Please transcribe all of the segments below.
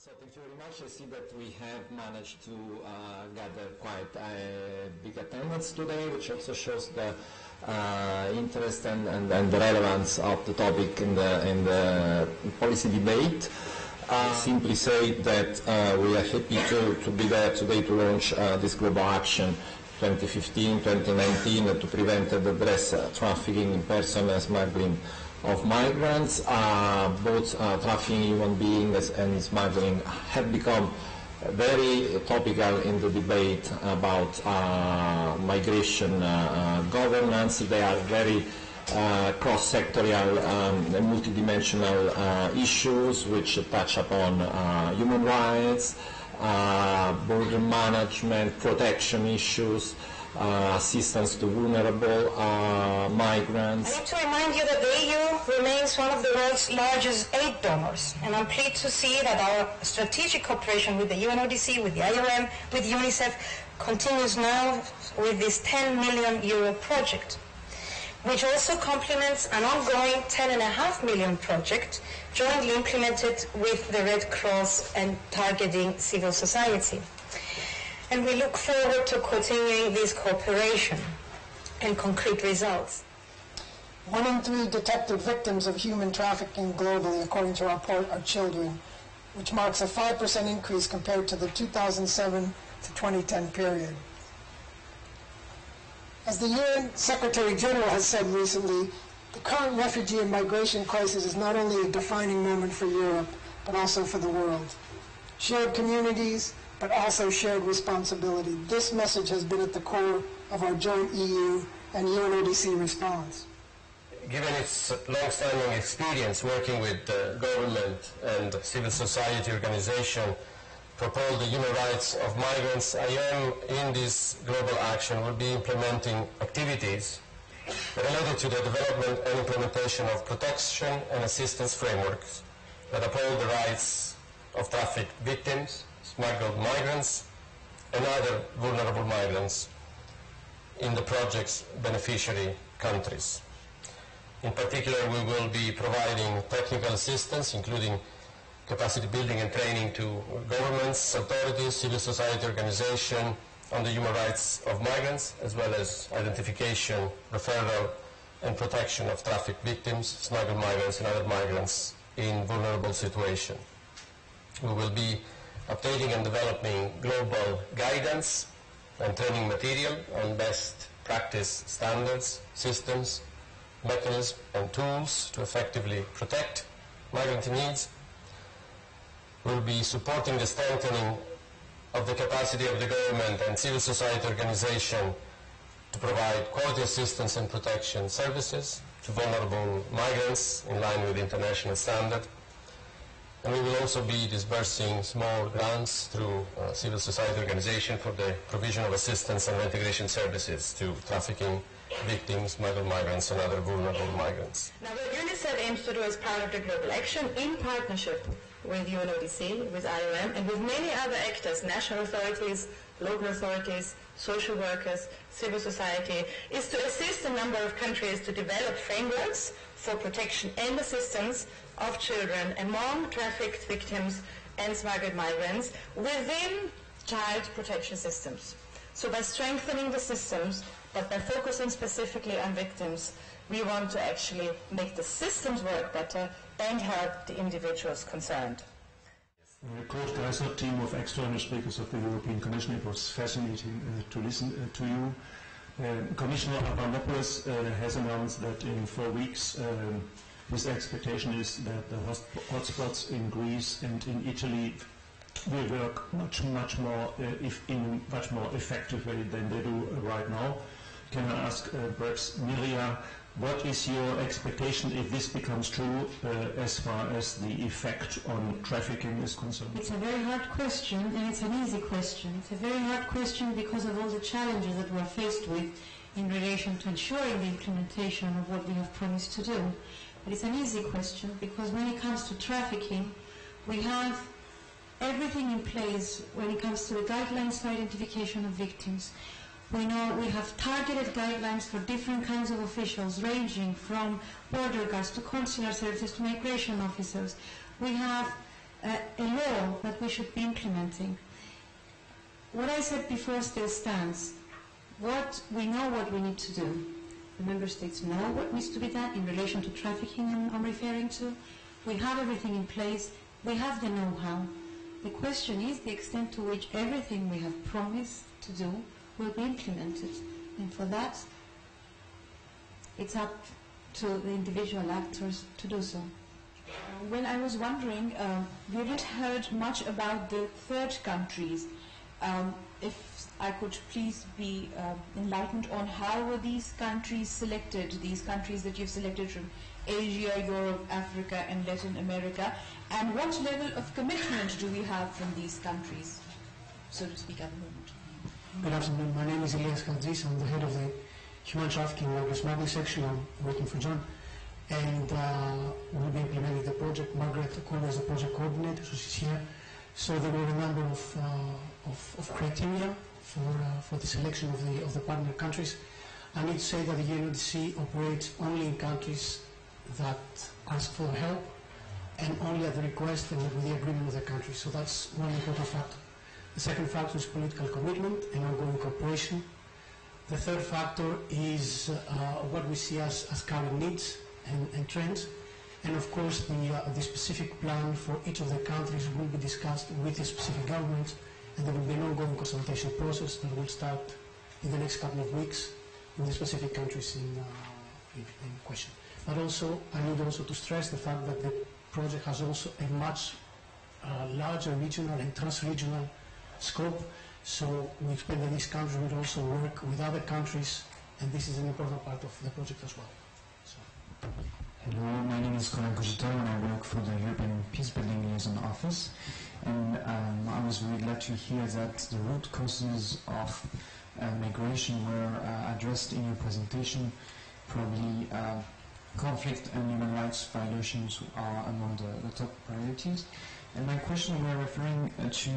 So thank you very much. I see that we have managed to gather quite a big attendance today, which also shows the interest and the relevance of the topic in the policy debate. Simply say that we are happy to be there today to launch this global action 2015-2019 to prevent and address trafficking in person and smuggling of migrants. Both trafficking human beings and smuggling have become very topical in the debate about migration governance. They are very cross-sectorial and multidimensional issues which touch upon human rights, border management, protection issues, assistance to vulnerable migrants. I need to remind you that the EU remains one of the world's largest aid donors, and I'm pleased to see that our strategic cooperation with the UNODC, with the IOM, with UNICEF continues now with this €10 million project, which also complements an ongoing €10.5 million project jointly implemented with the Red Cross and targeting civil society. And we look forward to continuing this cooperation and concrete results. 1 in 3 detected victims of human trafficking globally, according to our report, are children, which marks a 5% increase compared to the 2007 to 2010 period. As the UN Secretary General has said recently, the current refugee and migration crisis is not only a defining moment for Europe, but also for the world. Shared communities, but also shared responsibility. This message has been at the core of our joint EU and UNODC response. Given its long-standing experience working with government and civil society organization to uphold the human rights of migrants, IOM in this global action will be implementing activities related to the development and implementation of protection and assistance frameworks that uphold the rights of trafficked victims, smuggled migrants, and other vulnerable migrants in the project's beneficiary countries. In particular, we will be providing technical assistance, including capacity building and training to governments, authorities, civil society organizations on the human rights of migrants, as well as identification, referral, and protection of trafficked victims, smuggled migrants, and other migrants in vulnerable situations. We will be updating and developing global guidance and training material on best practice standards, systems, mechanisms, and tools to effectively protect migrant needs. We'll be supporting the strengthening of the capacity of the government and civil society organization to provide quality assistance and protection services to vulnerable migrants in line with international standards. And we will also be disbursing small grants through civil society organization for the provision of assistance and integration services to trafficking victims, smuggled migrants, and other vulnerable migrants. Now, what UNICEF aims to do as part of the global action, in partnership with UNODC, with IOM, and with many other actors, national authorities, local authorities, social workers, civil society, is to assist a number of countries to develop frameworks for protection and assistance of children among trafficked victims and smuggled migrants within child protection systems. So by strengthening the systems, but by focusing specifically on victims, we want to actually make the systems work better and help the individuals concerned. The Court team of external speakers of the European Commission, it was fascinating to listen to you. Commissioner Avramopoulos has announced that in 4 weeks his expectation is that the hotspots in Greece and in Italy will work much more effectively than they do right now. Can I ask perhaps Mirja, what is your expectation if this becomes true as far as the effect on trafficking is concerned? It's a very hard question, and it's an easy question. It's a very hard question because of all the challenges that we're faced with in relation to ensuring the implementation of what we have promised to do. But it's an easy question because when it comes to trafficking, we have everything in place when it comes to the guidelines for identification of victims. We know we have targeted guidelines for different kinds of officials, ranging from border guards to consular services to migration officers. We have a law that we should be implementing. What I said before still stands. We know what we need to do. The member states know what needs to be done in relation to trafficking I'm referring to. We have everything in place. We have the know-how. The question is the extent to which everything we have promised to do will be implemented. And for that, it's up to the individual actors to do so. Well, I was wondering, we haven't heard much about the third countries. If I could please be enlightened on how were these countries selected, these countries that you've selected from Asia, Europe, Africa, and Latin America, and what level of commitment do we have from these countries, so to speak, at the moment? Good afternoon. My name is Elias Kaldis. I'm the head of the Human Trafficking and Smuggling section. I'm working for John. And we'll be implementing the project. Margaret Okolo is the project coordinator, so she's here. So there were a number of criteria for the selection of the partner countries. I need to say that the UNODC operates only in countries that ask for help and only at the request and with the agreement of the country. So that's one important factor. The second factor is political commitment and ongoing cooperation. The third factor is what we see as current needs and trends. And of course, the specific plan for each of the countries will be discussed with the specific governments, and there will be an ongoing consultation process that will start in the next couple of weeks with the specific countries in question. But also, I need also to stress the fact that the project has also a much larger regional and trans-regional scope. So we expect that these countries will also work with other countries, and this is an important part of the project as well. So. Hello, my name is Colin Cogito and I work for the European Peacebuilding Liaison Office. And I was very glad to hear that the root causes of migration were addressed in your presentation. Probably conflict and human rights violations are among the top priorities. And my question, we're referring to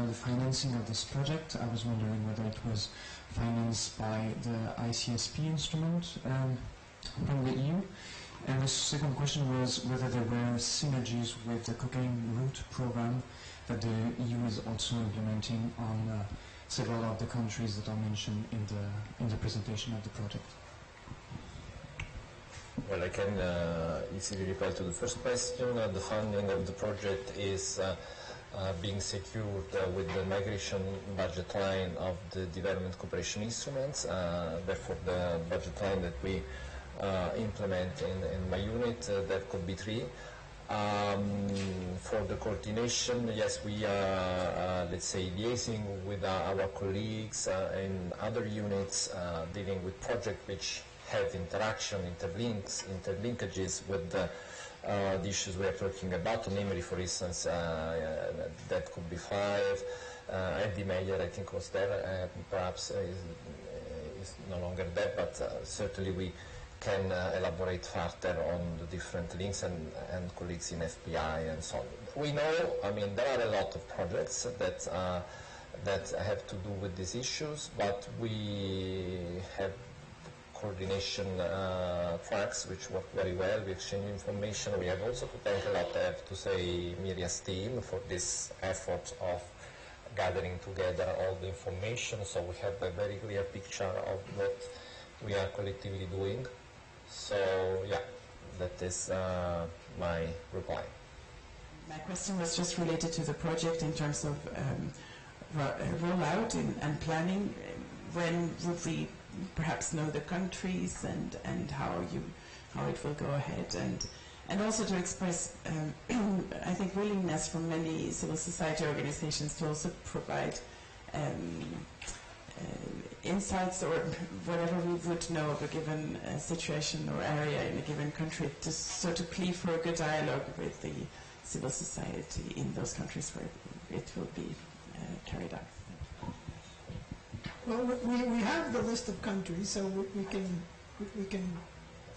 the financing of this project. I was wondering whether it was financed by the ICSP instrument from the EU. And the second question was whether there were synergies with the cocaine route program that the EU is also implementing on several of the countries that are mentioned in the presentation of the project. Well, I can easily reply to the first question. The funding of the project is being secured with the migration budget line of the development cooperation instruments. Therefore, the budget line that we implement in my unit, that could be 3. For the coordination, yes, we are, let's say, liaising with our colleagues in other units dealing with projects which have interaction, interlinkages with the issues we are talking about, namely, for instance, that could be 5. Eddie Meyer, I think, was there, perhaps is no longer there, but certainly we can elaborate further on the different links and colleagues in FBI and so on. We know, I mean, there are a lot of projects that have to do with these issues, but we have coordination tracks which work very well. We exchange information. We have also to thank a lot, I have to say, Miria's team for this effort of gathering together all the information, so we have a very clear picture of what we are collectively doing. So, yeah, that is my reply. My question was just related to the project in terms of rollout and planning. When would we perhaps know the countries and how it will go ahead, and also to express, I think, willingness from many civil society organizations to also provide insights or whatever we would know of a given situation or area in a given country, to sort of plea for a good dialogue with the civil society in those countries where it will be carried out. Well, we have the list of countries, so we can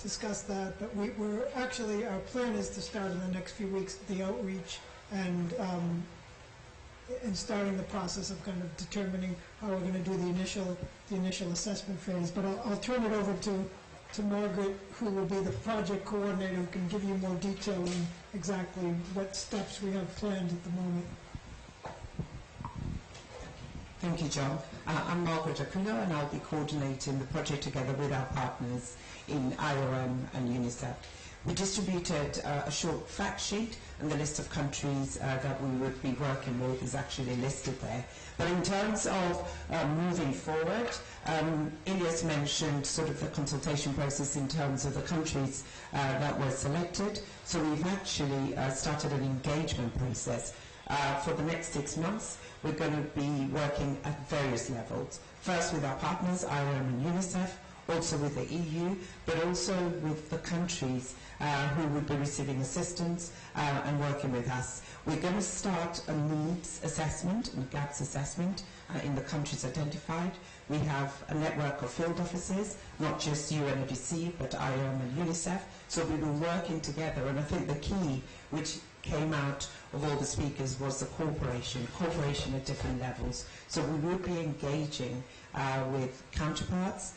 discuss that. But we're actually, our plan is to start in the next few weeks the outreach and starting the process of kind of determining how we're going to do the initial assessment phase. But I'll turn it over to to Margaret, who will be the project coordinator, who can give you more detail on exactly what steps we have planned at the moment. Thank you, John. I'm Margaret Akulo, and I'll be coordinating the project together with our partners in IOM and UNICEF. We distributed a short fact sheet, and the list of countries that we would be working with is actually listed there. But in terms of moving forward, Ilyas mentioned sort of the consultation process in terms of the countries that were selected. So we've actually started an engagement process. For the next 6 months, we're going to be working at various levels. First with our partners, IOM and UNICEF, also with the EU, but also with the countries who would be receiving assistance and working with us. We're going to start a needs assessment and gaps assessment in the countries identified. We have a network of field offices, not just UNODC, but IOM and UNICEF. So we've been working together, and I think the key, which came out of all the speakers, was the cooperation at different levels. So we will be engaging with counterparts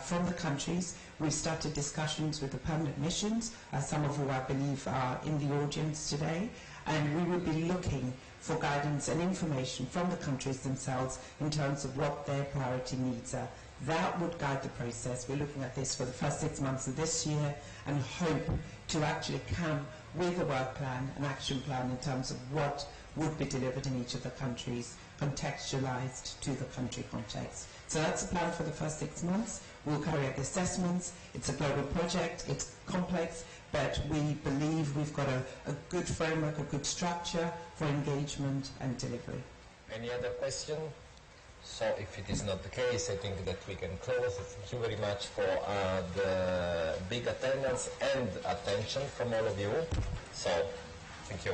from the countries. We've started discussions with the permanent missions, some of whom I believe are in the audience today, and we will be looking for guidance and information from the countries themselves in terms of what their priority needs are. That would guide the process. We're looking at this for the first 6 months of this year and hope to actually come with a work plan, an action plan in terms of what would be delivered in each of the countries, contextualized to the country context. So that's the plan for the first 6 months. We'll carry out the assessments. It's a global project. It's complex, but we believe we've got a good framework, a good structure for engagement and delivery. Any other question? So if it is not the case, I think that we can close. Thank you very much for the big attendance and attention from all of you. So, thank you.